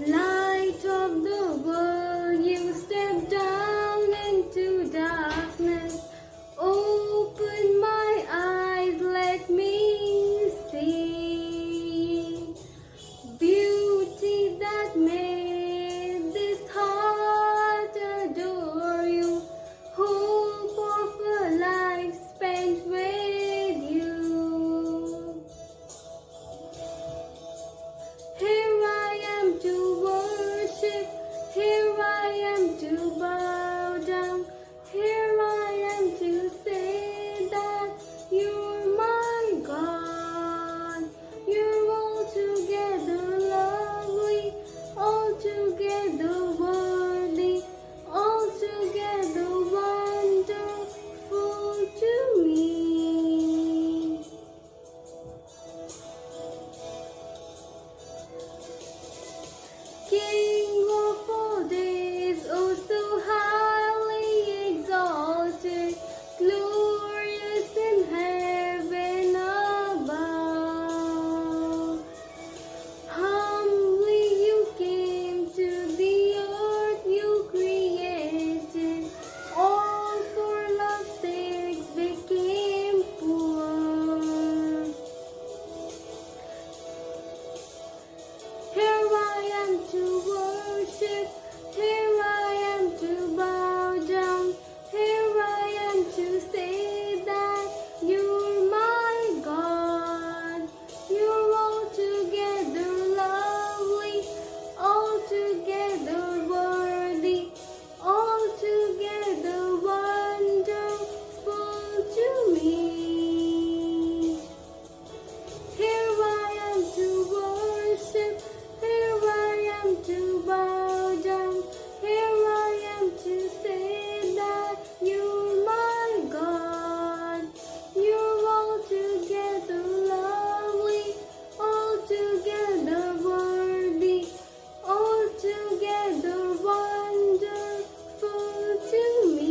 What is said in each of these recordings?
Light of the world, you step down into darkness. Open my eyes, let me see beauty that made this heart adore you. Hope of a life spent with you. Here I am to worship, here I am to bow down, here I am to say that you're my God. You're altogether lovely, altogether worthy, altogether wonderful to me. King of all days, oh so highly exalted, glorious in heaven above. Humbly you came to the earth you created, all for love's sake became poor. Here I am to worship, here I am to bow down, here I am to say that you're my God. You're altogether lovely, altogether worthy, altogether wonderful to me. Here I am to worship, here I am to bow down, here I am to say that you're my God. You're altogether lovely, altogether worthy, altogether wonderful to me.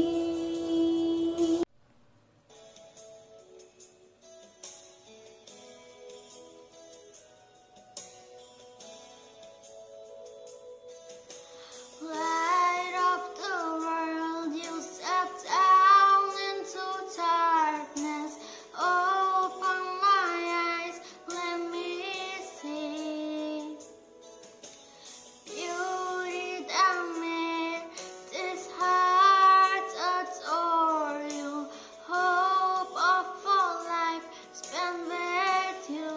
Light of the world, you step down into darkness. Open my eyes, let me see beauty that made this heart adore you. Hope of a life spent with you.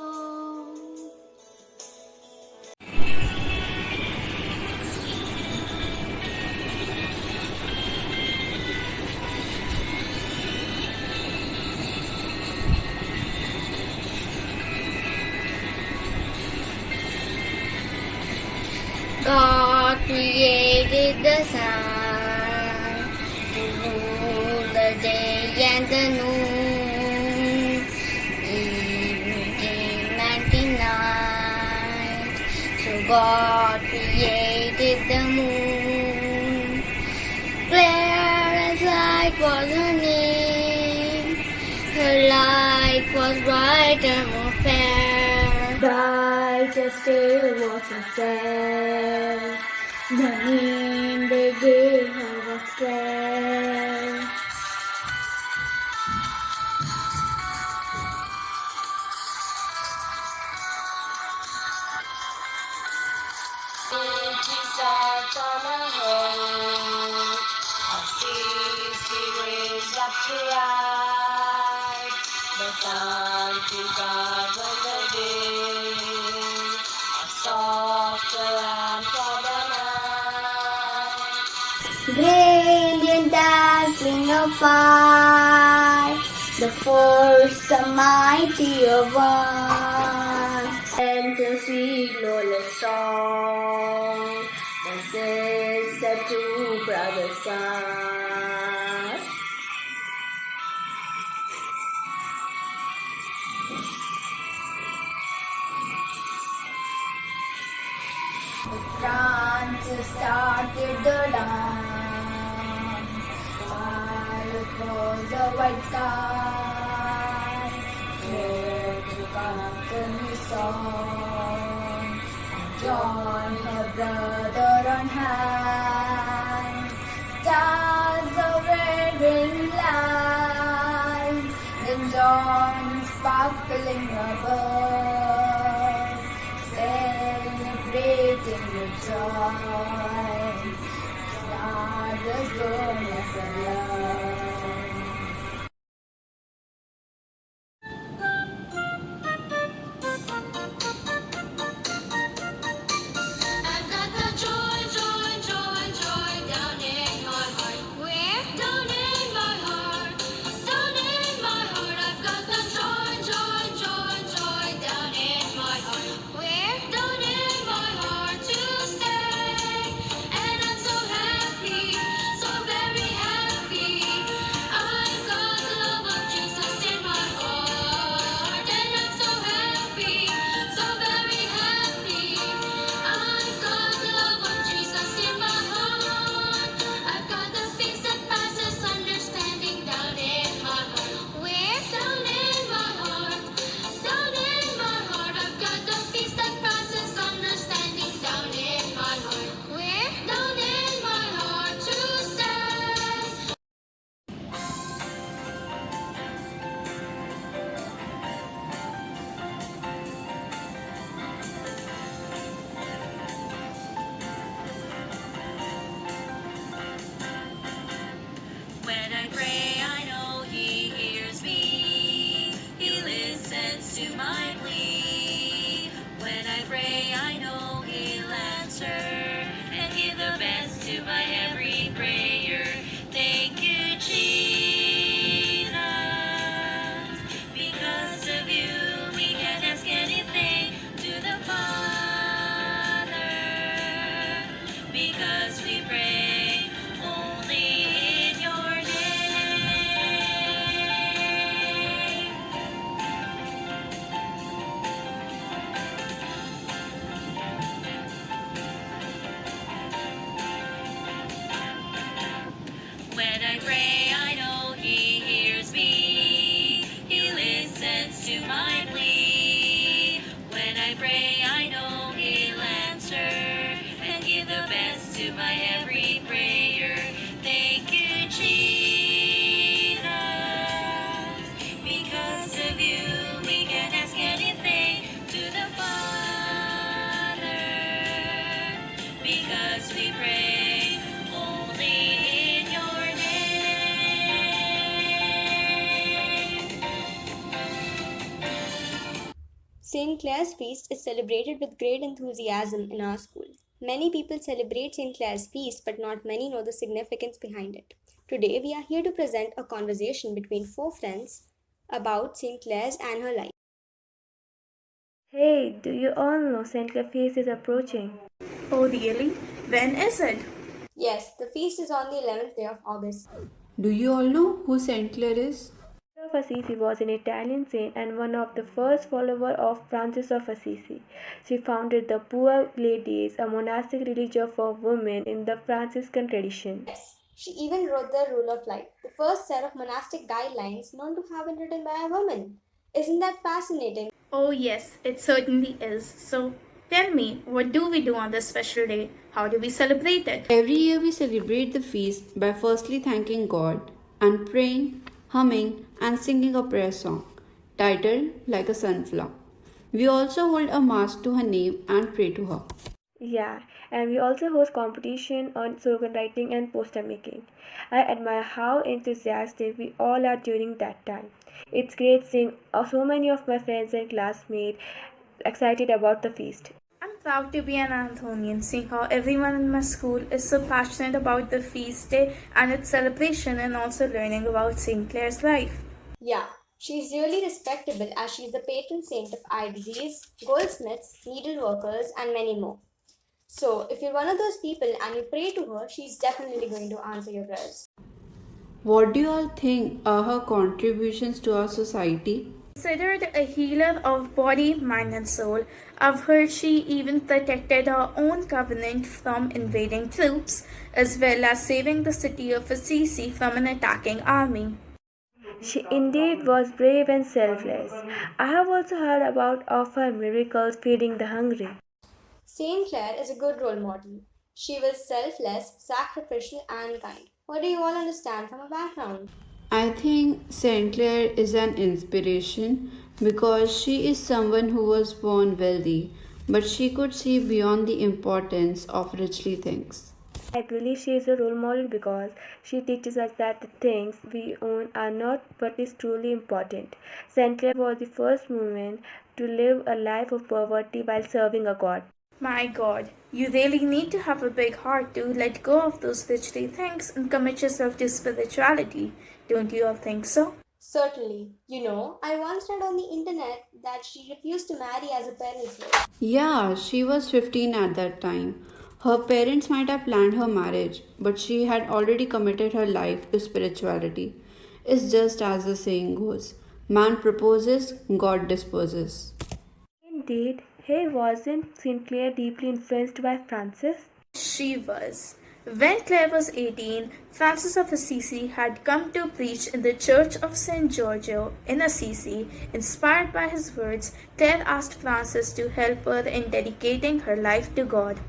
God created the sun to rule the day and the noon, evening and night. So God created the moon. Clare as light was her name. Her light was bright and more fair. Bright as day was herself. The name they gave her was Clare. She sat on a hill, her face she raised up to light. The sun to God when the day a softer and for the night. Radiant dazzling of fire, the first, the mightier one. And the sweet glorious song, the sister to brother son. Francis started the dawn, while across the white sky, clear to come the new song, and Join her brother on high. Stars of red in light. Then dawn sparkling above. Celebrating the joy. Stars burn as a love. I've got the joy, joy, joy, joy down in my heart. Where? Down in my heart. Down in my heart. I've got the joy, joy, joy, joy down in my heart. Where? Down in my heart to stay. And I'm so happy, so very happy. I've got the love of Jesus in my heart. And I'm so happy, so very happy. I've got the love of Jesus in my heart. I've got the peace that passes understanding down in my heart. Where? Down in my heart. Down in my heart. I've got the peace that passes understanding down in my heart. Where? Down in my heart to stay. When I pray, I know He hears me. He listens to my plea. When I pray, I know He'll answer and give the best to my every prayer. Thank you, Jesus. Because of you, we can ask anything to the Father. Because we pray only in your name. When I pray, I know He hears me. He listens to my plea. When I pray, I know He'll answer and give the best to my every prayer. Thank you, Jesus. Because of you, we can ask anything to the Father. Because we pray only in your name. St. Clare's feast is celebrated with great enthusiasm in our school. Many people celebrate St. Clare's feast, but not many know the significance behind it. Today, we are here to present a conversation between four friends about St. Clare's and her life. Hey, do you all know St. Clair Feast is approaching? Oh, really? When is it? Yes, the feast is on the 11th day of August. Do you all know who Saint Clare is? Of Assisi was an Italian saint and one of the first followers of Francis of Assisi. She founded the Poor Ladies, a monastic religion for women in the Franciscan tradition. Yes, she even wrote the Rule of Life, the first set of monastic guidelines known to have been written by a woman. Isn't that fascinating? Oh, yes, it certainly is. So, tell me, what do we do on this special day? How do we celebrate it? Every year we celebrate the feast by firstly thanking God and praying, humming, and singing a prayer song titled Like a Sunflower. We also hold a mass to her name and pray to her. Yeah, and we also host competition on slogan writing and poster making. I admire how enthusiastic we all are during that time. It's great seeing so many of my friends and classmates excited about the feast. I'm proud to be an Anthonian, seeing how everyone in my school is so passionate about the feast day and its celebration, and also learning about St. Clare's life. Yeah, she's really respectable as she's the patron saint of eye disease, goldsmiths, needleworkers, and many more. So, if you're one of those people and you pray to her, she's definitely going to answer your prayers. What do you all think are her contributions to our society? Considered a healer of body, mind, and soul, I've heard she even protected her own covenant from invading troops, as well as saving the city of Assisi from an attacking army. She indeed was brave and selfless. I have also heard about of her miracles feeding the hungry. Saint Clare is a good role model. She was selfless, sacrificial, and kind. What do you all understand from her background? I think St. Clair is an inspiration because she is someone who was born wealthy, but she could see beyond the importance of richly things. I agree, she is a role model because she teaches us that the things we own are not what is truly important. Saint Clair was the first woman to live a life of poverty while serving a God. My God, you really need to have a big heart to let go of those fleshly things and commit yourself to spirituality. Don't you all think so? Certainly. I once read on the internet that she refused to marry as her parents did. Yeah, she was 15 at that time. Her parents might have planned her marriage, but she had already committed her life to spirituality. It's just as the saying goes, man proposes, God disposes. Indeed, he wasn't Sinclair deeply influenced by Francis? She was. When Clare was 18, Francis of Assisi had come to preach in the Church of St. Giorgio in Assisi. Inspired by his words, Clare asked Francis to help her in dedicating her life to God.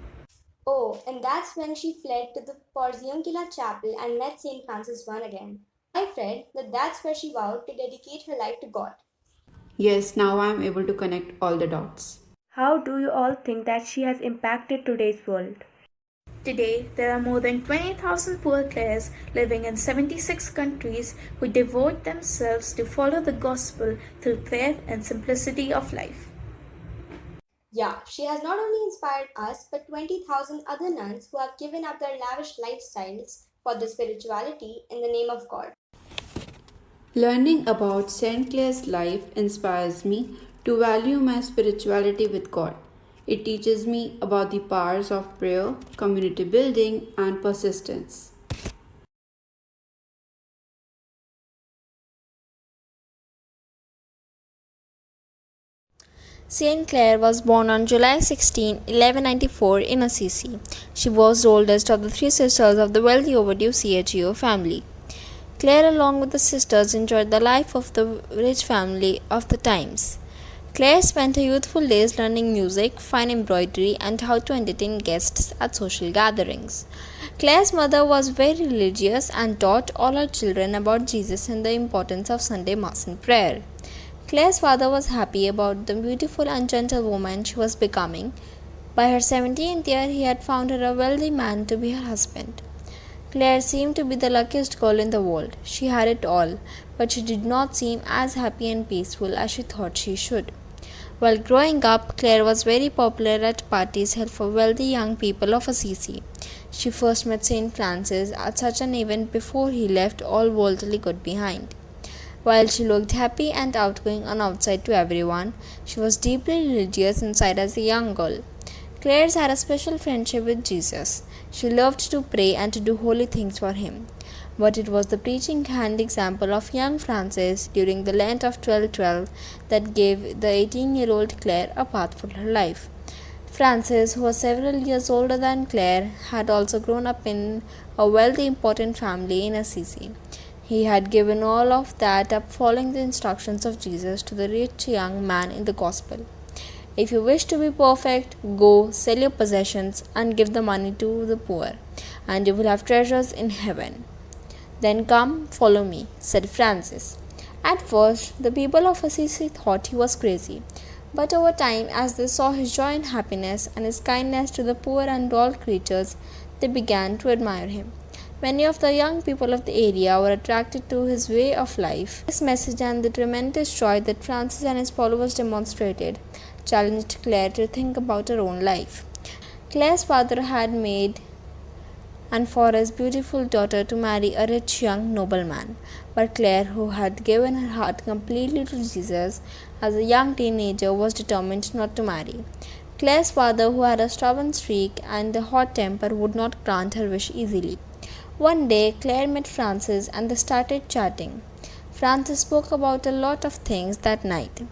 Oh, and that's when she fled to the Porziuncula Chapel and met St. Francis I again. I've read that that's where she vowed to dedicate her life to God. Yes, now I am able to connect all the dots. How do you all think that she has impacted today's world? Today, there are more than 20,000 poor Clares living in 76 countries who devote themselves to follow the gospel through prayer and simplicity of life. Yeah, she has not only inspired us, but 20,000 other nuns who have given up their lavish lifestyles for the spirituality in the name of God. Learning about St. Clair's life inspires me to value my spirituality with God. It teaches me about the powers of prayer, community building, and persistence. Saint Clare was born on July 16, 1194 in Assisi. She was the oldest of the three sisters of the wealthy overdue CHEO family. Clare, along with the sisters, enjoyed the life of the rich family of the times. Clare spent her youthful days learning music, fine embroidery, and how to entertain guests at social gatherings. Clare's mother was very religious and taught all her children about Jesus and the importance of Sunday Mass and prayer. Claire's father was happy about the beautiful and gentle woman she was becoming. By her 17th year, he had found her a wealthy man to be her husband. Claire seemed to be the luckiest girl in the world. She had it all, but she did not seem as happy and peaceful as she thought she should. While growing up, Claire was very popular at parties held for wealthy young people of Assisi. She first met St. Francis at such an event before he left all worldly good behind. While she looked happy and outgoing on outside to everyone, she was deeply religious inside as a young girl. Claire had a special friendship with Jesus. She loved to pray and to do holy things for him. But it was the preaching hand example of young Francis during the Lent of 1212 that gave the 18-year-old Claire a path for her life. Francis, who was several years older than Claire, had also grown up in a wealthy, important family in Assisi. He had given all of that up following the instructions of Jesus to the rich young man in the gospel. If you wish to be perfect, go, sell your possessions, and give the money to the poor, and you will have treasures in heaven. Then come, follow me, said Francis. At first, the people of Assisi thought he was crazy, but over time, as they saw his joy and happiness and his kindness to the poor and all creatures, they began to admire him. Many of the young people of the area were attracted to his way of life. This message and the tremendous joy that Francis and his followers demonstrated challenged Claire to think about her own life. Claire's father had made and for his beautiful daughter to marry a rich young nobleman, but Claire, who had given her heart completely to Jesus as a young teenager, was determined not to marry. Claire's father, who had a stubborn streak and a hot temper, would not grant her wish easily. One day, Claire met Francis and they started chatting. Francis spoke about a lot of things that night.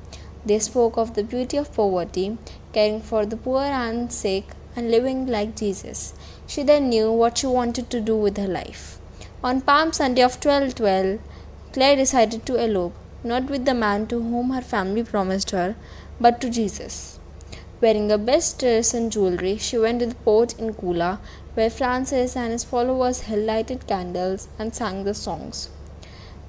They spoke of the beauty of poverty, caring for the poor and sick, and living like Jesus. She then knew what she wanted to do with her life. On Palm Sunday of 1212, Claire decided to elope, not with the man to whom her family promised her, but to Jesus. Wearing her best dress and jewelry, she went to the port in Kula, where Francis and his followers held lighted candles and sang the songs.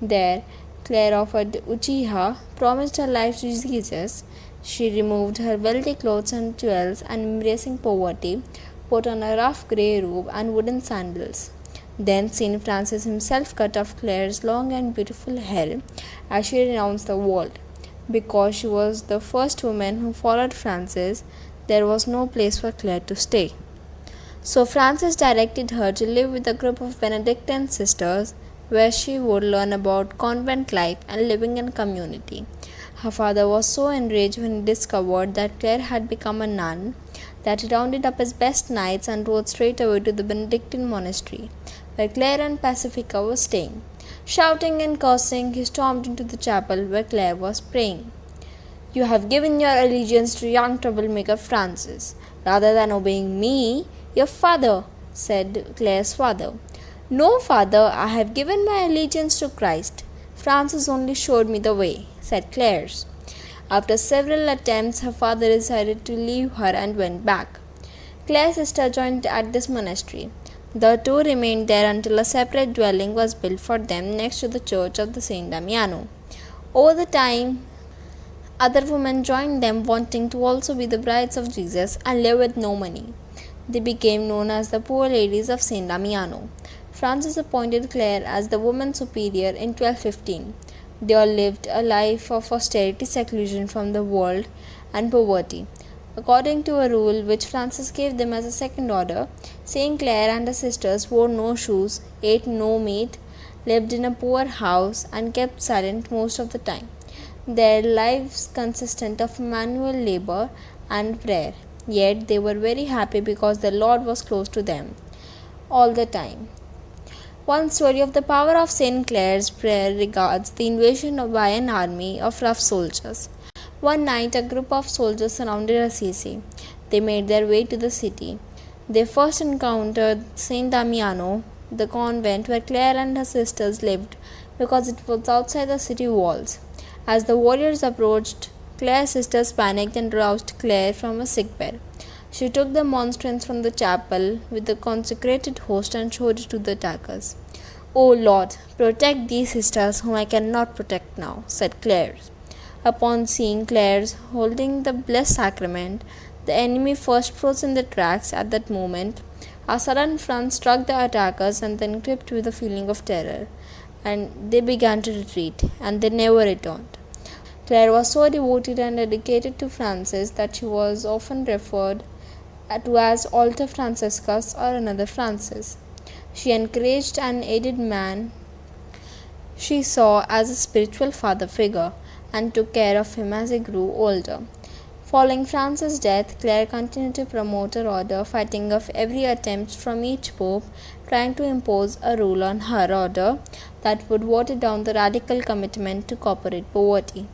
There, Clare offered Uchiha, promised her life to Jesus. She removed her wealthy clothes and jewels and, embracing poverty, put on a rough grey robe and wooden sandals. Then Saint Francis himself cut off Clare's long and beautiful hair as she renounced the world. Because she was the first woman who followed Francis, there was no place for Clare to stay. So Francis directed her to live with a group of Benedictine sisters where she would learn about convent life and living in community. Her father was so enraged when he discovered that Clare had become a nun that he rounded up his best knights and rode straight away to the Benedictine monastery, where Clare and Pacifica were staying. Shouting and cursing, he stormed into the chapel where Clare was praying. "You have given your allegiance to young troublemaker Francis, rather than obeying me, your father," said Clare's father. "No, father, I have given my allegiance to Christ. Francis only showed me the way," said Clare's. After several attempts, her father decided to leave her and went back. Clare's sister joined at this monastery. The two remained there until a separate dwelling was built for them next to the church of the Saint Damiano. Over the time, other women joined them, wanting to also be the brides of Jesus and live with no money. They became known as the Poor Ladies of Saint Damiano. Francis appointed Clare as the woman superior in 1215. They all lived a life of austerity, seclusion from the world, and poverty. According to a rule which Francis gave them as a second order, Saint Clare and her sisters wore no shoes, ate no meat, lived in a poor house, and kept silent most of the time. Their lives consisted of manual labor and prayer, yet they were very happy because the Lord was close to them all the time. One story of the power of Saint Clare's prayer regards the invasion by an army of rough soldiers. One night, a group of soldiers surrounded Assisi. They made their way to the city. They first encountered Saint Damiano, the convent where Clare and her sisters lived, because it was outside the city walls. As the warriors approached, Clare's sisters panicked and roused Clare from a sickbed. She took the monstrance from the chapel with the consecrated host and showed it to the attackers. "O Lord, protect these sisters whom I cannot protect now," said Clare. Upon seeing Clare holding the blessed sacrament, the enemy first froze in their tracks. At that moment, a sudden front struck the attackers and then gripped with a feeling of terror, and they began to retreat, and they never returned. Clare was so devoted and dedicated to Francis that she was often referred to as Alter Franciscus or another Francis. She encouraged and aided man she saw as a spiritual father figure and took care of him as he grew older. Following Francis' death, Clare continued to promote her order, fighting off every attempt from each pope trying to impose a rule on her order that would water down the radical commitment to corporate poverty.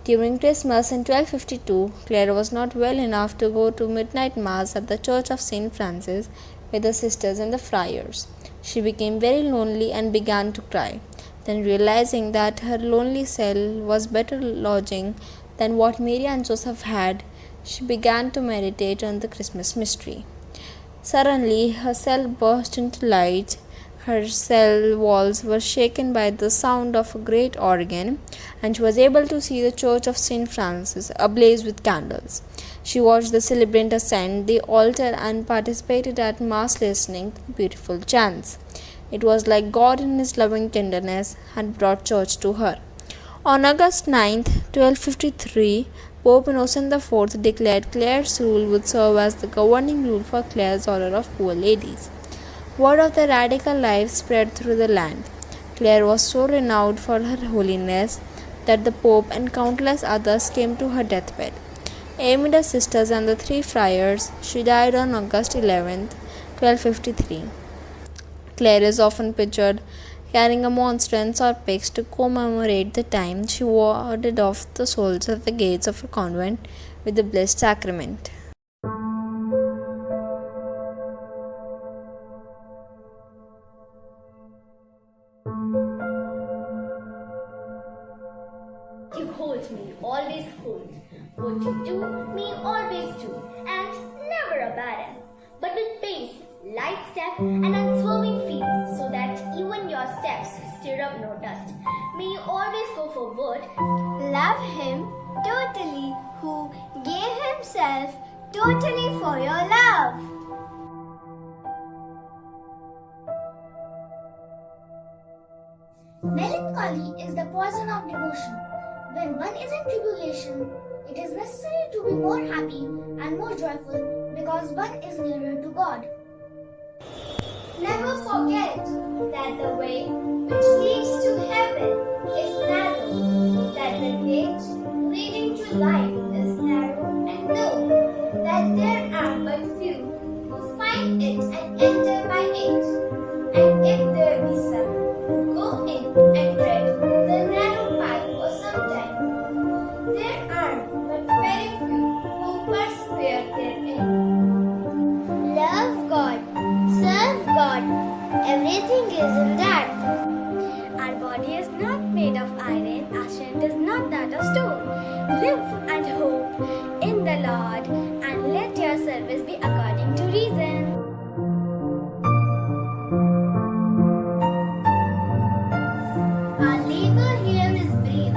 During Christmas in 1252, Clare was not well enough to go to midnight mass at the Church of St. Francis with the sisters and the friars. She became very lonely and began to cry. Then, realizing that her lonely cell was better lodging than what Mary and Joseph had, she began to meditate on the Christmas mystery. Suddenly, her cell burst into light. Her cell walls were shaken by the sound of a great organ, and she was able to see the church of St. Francis ablaze with candles. She watched the celebrant ascend the altar and participated at Mass, listening to the beautiful chants. It was like God in His loving tenderness had brought church to her. On August 9, 1253, Pope Innocent IV declared Clare's rule would serve as the governing rule for Clare's order of poor ladies. Word of the radical life spread through the land. Clare was so renowned for her holiness that the Pope and countless others came to her deathbed. Amid her sisters and the three friars, she died on August 11, 1253. Clare is often pictured carrying a monstrance or pyx to commemorate the time she warded off the souls at the gates of her convent with the blessed sacrament. hold me, always hold. What you do, me always do, and never abandon. But with pace, light step, and unswerving feet, so that even your steps stir up no dust. May you always go forward. Love him totally, who gave himself totally for your love. Melancholy is the poison of devotion. When one is in tribulation, it is necessary to be more happy and more joyful because one is nearer to God. Never forget that the way which leads to heaven is narrow, that the gate leading to life is narrow, and know that there are but few who find it and enter by it. And if there be some who go in and tread the narrow path for some time, there are but very few who persevere therein. Love God, serve God, everything is in that. Our body is not made of iron, our strength is not that of stone. Live and hope in the Lord, and let your service be according to reason. Our labor here is brief,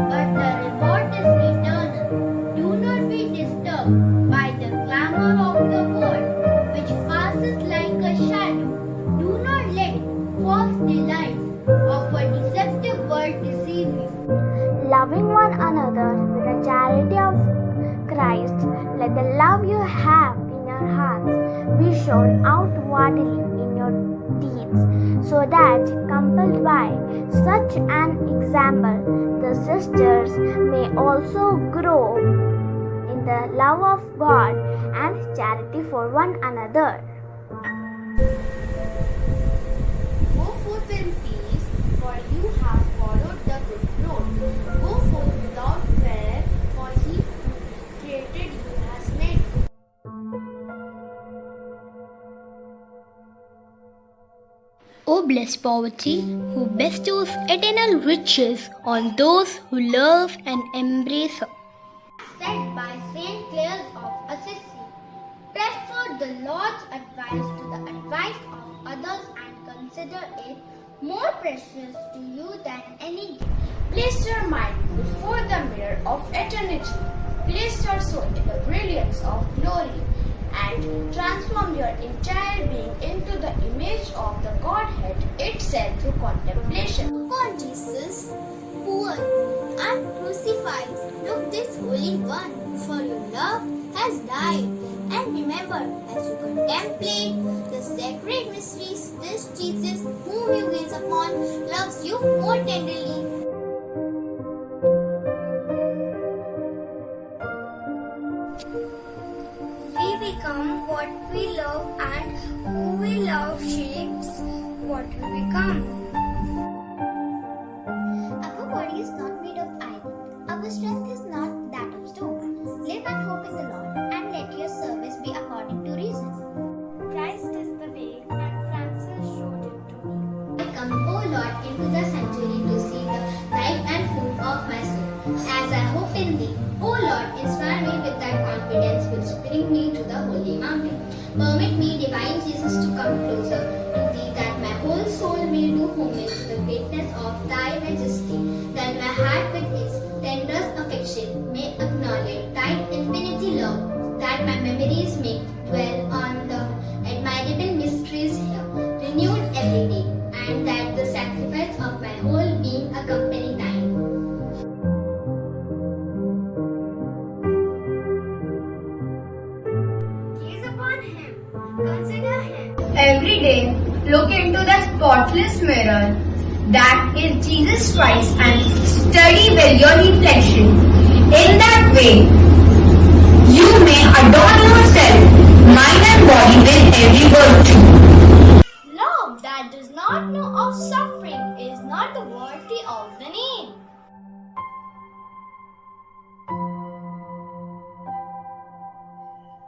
but the reward is eternal. Do not be disturbed by the clamor of the world, which passes like a shadow. Do not let false delights of a deceptive world deceive you. Loving one another with the charity of Christ, let the love you have in your hearts be shown outwardly in your deeds, so that, compelled by such an example, the sisters may also grow in the love of God and charity for one another. Go forth in peace, for you have followed the good road. Go forth without fear, for he who created you has made you. O blessed poverty, who bestows eternal riches on those who love and embrace her. Said by Saint Clare of Assisi, prefer the Lord's advice to the advice of others and consider it more precious to you than any gift. Place your mind before the mirror of eternity. Place your soul in the brilliance of glory and transform your entire being into the image of the Godhead itself through contemplation. Upon Jesus, poor and crucified, look this Holy One, for your love has died. And remember, as you contemplate the sacred mysteries, this Jesus, whom you gaze upon, loves you more tenderly. We become what we love, and who we love shapes what we become. Our body is not made of iron. Our strength is not that of stone. Live and hope in the Lord, and let your service be according to reason. Christ is the way, and Francis showed it to me. I come, O Lord, into the sanctuary to see the life and food of my soul, as I hope in thee. O Lord, inspire me with that confidence which bring me to the holy mountain. Permit me, divine Jesus, to come closer to thee, that my whole soul may do homage to the greatness of thy majesty, that my heart with its tenderest affection may acknowledge thy infinity love, that my memories may dwell on the admirable mysteries here, renewed every day, and that the sacrifice of my whole being accompany thine. Gaze upon him, consider him. Every day, look into the spotless mirror that is Jesus Christ and study well your reflection. In that way, you may adorn yourself, mind and body with every virtue. Love that does not know of suffering is not worthy of the name.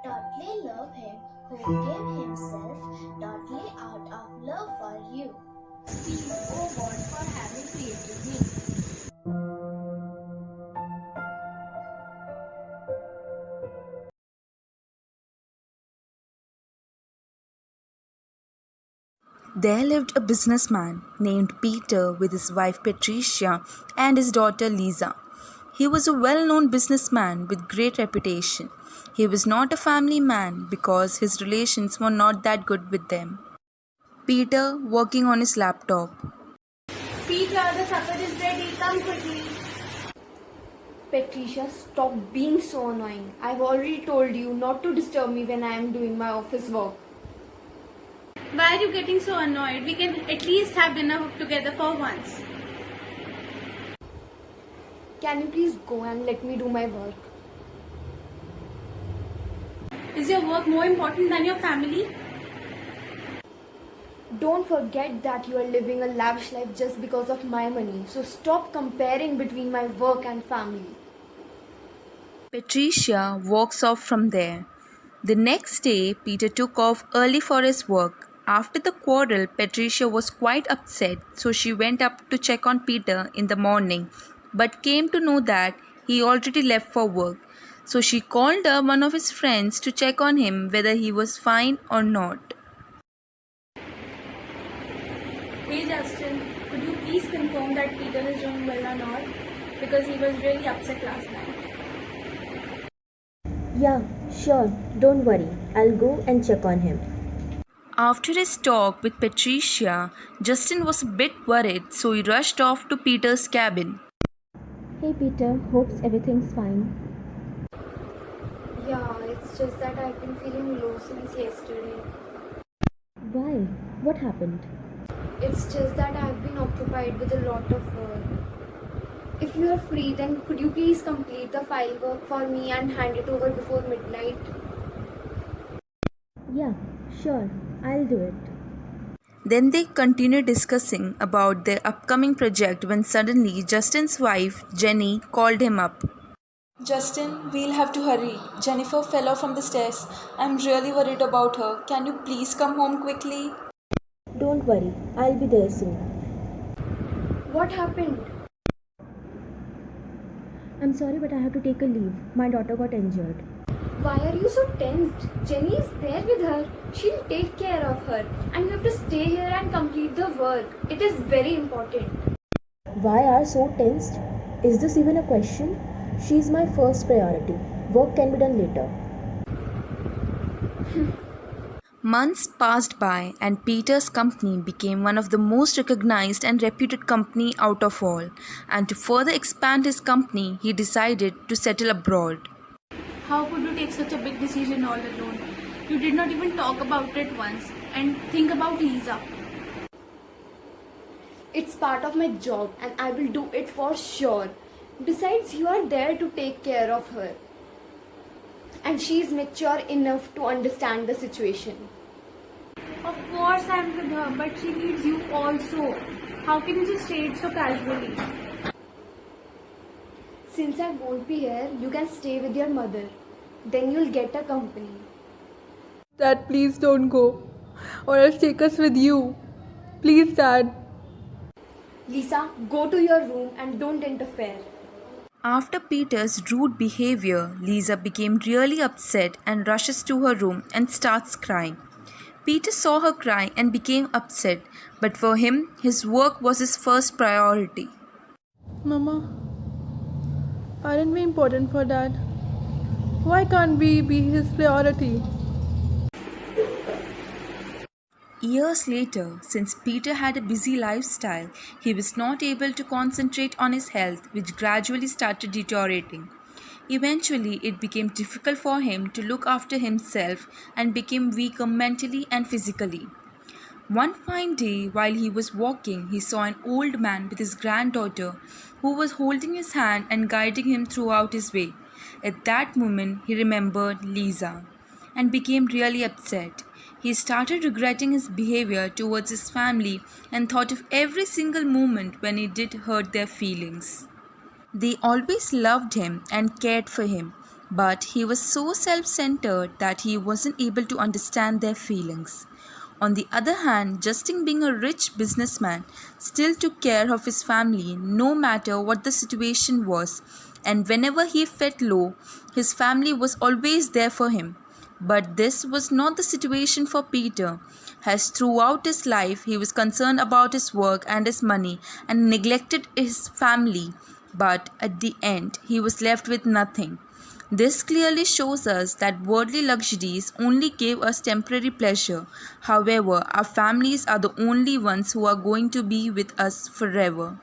Totally love him who gave himself totally out of love for you. Speak, O God, for having created me. There lived a businessman named Peter with his wife Patricia and his daughter Lisa. He was a well known businessman with great reputation. He was not a family man because his relations were not that good with them. Peter working on his laptop. Peter, the supper is ready. Come quickly. Patricia, stop being so annoying. I've already told you not to disturb me when I am doing my office work. Why are you getting so annoyed? We can at least have dinner together for once. Can you please go and let me do my work? Is your work more important than your family? Don't forget that you are living a lavish life just because of my money. So stop comparing between my work and family. Patricia walks off from there. The next day, Peter took off early for his work. After the quarrel, Patricia was quite upset, so she went up to check on Peter in the morning, but came to know that he already left for work. So she called up one of his friends to check on him whether he was fine or not. Hey Justin, could you please confirm that Peter is doing well or not? Because he was really upset last night. Yeah, sure, don't worry. I'll go and check on him. After his talk with Patricia, Justin was a bit worried, so he rushed off to Peter's cabin. Hey Peter, hopes everything's fine. Yeah, it's just that I've been feeling low since yesterday. Why? What happened? It's just that I've been occupied with a lot of work. If you are free, then could you please complete the file work for me and hand it over before midnight? Yeah, sure, I'll do it. Then they continued discussing about their upcoming project when suddenly Justin's wife, Jenny, called him up. Justin, we'll have to hurry. Jennifer fell off from the stairs. I'm really worried about her. Can you please come home quickly? Don't worry, I'll be there soon. What happened? I'm sorry, but I have to take a leave. My daughter got injured. Why are you so tensed? Jenny is there with her. She'll take care of her. And you have to stay here and complete the work. It is very important. Why are so tensed? Is this even a question? She's my first priority. Work can be done later. Months passed by and Peter's company became one of the most recognized and reputed company out of all. And to further expand his company, he decided to settle abroad. How could you take such a big decision all alone? You did not even talk about it once. And think about Lisa. It's part of my job and I will do it for sure. Besides, you are there to take care of her. And she is mature enough to understand the situation. Of course I'm with her, but she needs you also. How can you just say it so casually? Since I won't be here, you can stay with your mother. Then you'll get a company. Dad, please don't go. Or else take us with you. Please, Dad. Lisa, go to your room and don't interfere. After Peter's rude behavior, Lisa became really upset and rushes to her room and starts crying. Peter saw her cry and became upset, but for him, his work was his first priority. Mama, aren't we important for Dad? Why can't we be his priority? Years later, since Peter had a busy lifestyle, he was not able to concentrate on his health, which gradually started deteriorating. Eventually, it became difficult for him to look after himself and became weaker mentally and physically. One fine day, while he was walking, he saw an old man with his granddaughter who was holding his hand and guiding him throughout his way. At that moment, he remembered Lisa and became really upset. He started regretting his behavior towards his family and thought of every single moment when he did hurt their feelings. They always loved him and cared for him, but he was so self-centered that he wasn't able to understand their feelings. On the other hand, Justin, being a rich businessman, still took care of his family no matter what the situation was, and whenever he felt low, his family was always there for him. But this was not the situation for Peter, as throughout his life he was concerned about his work and his money and neglected his family, but at the end he was left with nothing. This clearly shows us that worldly luxuries only give us temporary pleasure. However, our families are the only ones who are going to be with us forever.